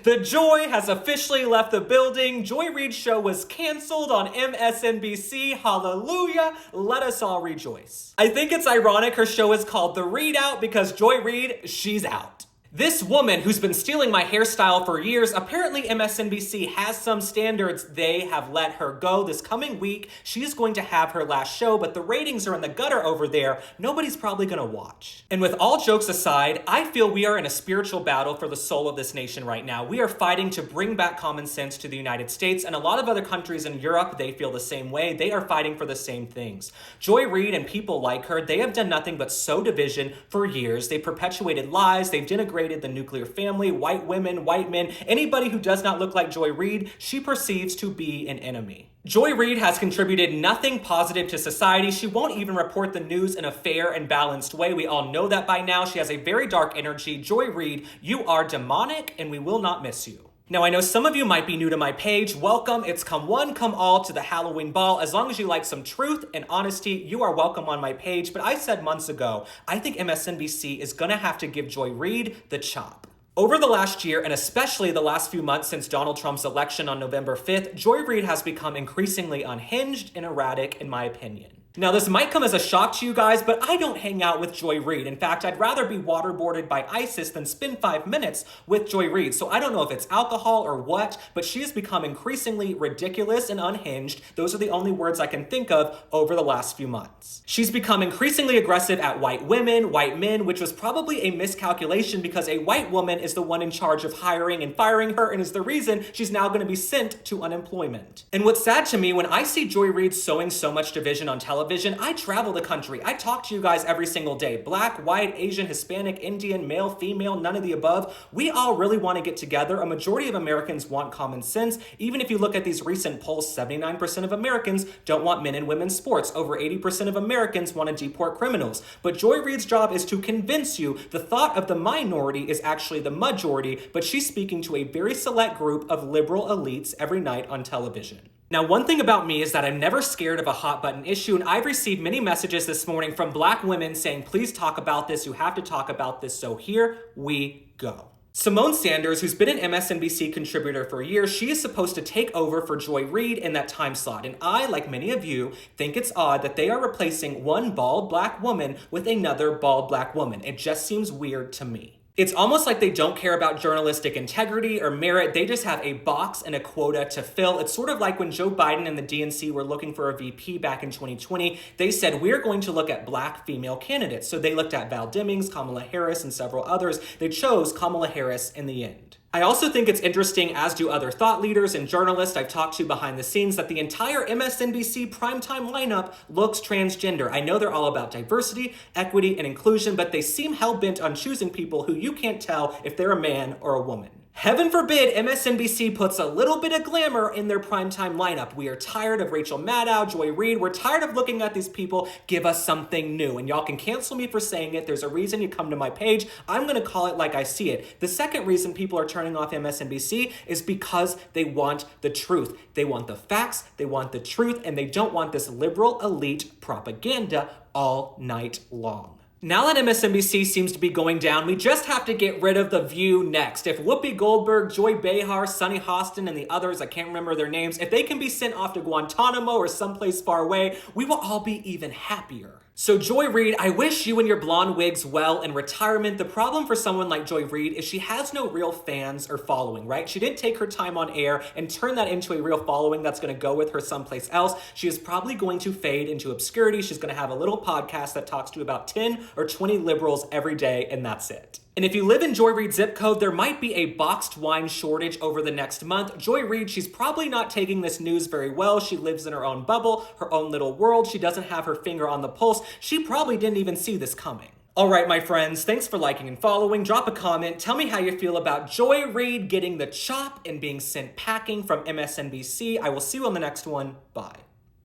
The joy has officially left the building. Joy Reid's show was canceled on MSNBC. Hallelujah. Let us all rejoice. I think it's ironic her show is called The Reid Out because Joy Reid, she's out. This woman who's been stealing my hairstyle for years, apparently MSNBC has some standards. They have let her go. This coming week, she's going to have her last show, but the ratings are in the gutter over there. Nobody's probably gonna watch. And with all jokes aside, I feel we are in a spiritual battle for the soul of this nation right now. We are fighting to bring back common sense to the United States, and a lot of other countries in Europe, they feel the same way. They are fighting for the same things. Joy Reid and people like her, they have done nothing but sow division for years. They've perpetuated lies. They've denigrated the nuclear family, white women, white men, anybody who does not look like Joy Reid, she perceives to be an enemy. Joy Reid has contributed nothing positive to society. She won't even report the news in a fair and balanced way. We all know that by now. She has a very dark energy. Joy Reid, you are demonic and we will not miss you. Now, I know some of you might be new to my page. Welcome. It's come one, come all to the Halloween ball. As long as you like some truth and honesty, you are welcome on my page. But I said months ago, I think MSNBC is going to have to give Joy Reid the chop. Over the last year, and especially the last few months since Donald Trump's election on November 5th, Joy Reid has become increasingly unhinged and erratic, in my opinion. Now, this might come as a shock to you guys, but I don't hang out with Joy Reid. In fact, I'd rather be waterboarded by ISIS than spend 5 minutes with Joy Reid. So I don't know if it's alcohol or what, but she has become increasingly ridiculous and unhinged. Those are the only words I can think of over the last few months. She's become increasingly aggressive at white women, white men, which was probably a miscalculation because a white woman is the one in charge of hiring and firing her and is the reason she's now going to be sent to unemployment. And what's sad to me, when I see Joy Reid sowing so much division on television, I travel the country. I talk to you guys every single day. Black, white, Asian, Hispanic, Indian, male, female, none of the above. We all really want to get together. A majority of Americans want common sense. Even if you look at these recent polls, 79% of Americans don't want men and women's sports. Over 80% of Americans want to deport criminals. But Joy Reid's job is to convince you the thought of the minority is actually the majority, but she's speaking to a very select group of liberal elites every night on television. Now, one thing about me is that I'm never scared of a hot button issue, and I've received many messages this morning from Black women saying, please talk about this, you have to talk about this, so here we go. Simone Sanders, who's been an MSNBC contributor for years, she is supposed to take over for Joy Reid in that time slot. And I, like many of you, think it's odd that they are replacing one bald Black woman with another bald Black woman. It just seems weird to me. It's almost like they don't care about journalistic integrity or merit. They just have a box and a quota to fill. It's sort of like when Joe Biden and the DNC were looking for a VP back in 2020. They said, we're going to look at Black female candidates. So they looked at Val Demings, Kamala Harris, and several others. They chose Kamala Harris in the end. I also think it's interesting, as do other thought leaders and journalists I've talked to behind the scenes, that the entire MSNBC primetime lineup looks transgender. I know they're all about diversity, equity, and inclusion, but they seem hell-bent on choosing people who you can't tell if they're a man or a woman. Heaven forbid MSNBC puts a little bit of glamour in their primetime lineup. We are tired of Rachel Maddow, Joy Reid. We're tired of looking at these people. Give us something new. And y'all can cancel me for saying it. There's a reason you come to my page. I'm going to call it like I see it. The second reason people are turning off MSNBC is because they want the truth. They want the facts, they want the truth, and they don't want this liberal elite propaganda all night long. Now that MSNBC seems to be going down, we just have to get rid of The View next. If Whoopi Goldberg, Joy Behar, Sunny Hostin, and the others, I can't remember their names, if they can be sent off to Guantanamo or someplace far away, we will all be even happier. So Joy Reid, I wish you and your blonde wigs well in retirement. The problem for someone like Joy Reid is she has no real fans or following, right? She didn't take her time on air and turn that into a real following that's going to go with her someplace else. She is probably going to fade into obscurity. She's going to have a little podcast that talks to about 10 or 20 liberals every day, and that's it. And if you live in Joy Reid's zip code, there might be a boxed wine shortage over the next month. Joy Reid, she's probably not taking this news very well. She lives in her own bubble, her own little world. She doesn't have her finger on the pulse. She probably didn't even see this coming. All right, my friends, thanks for liking and following. Drop a comment. Tell me how you feel about Joy Reid getting the chop and being sent packing from MSNBC. I will see you on the next one. Bye.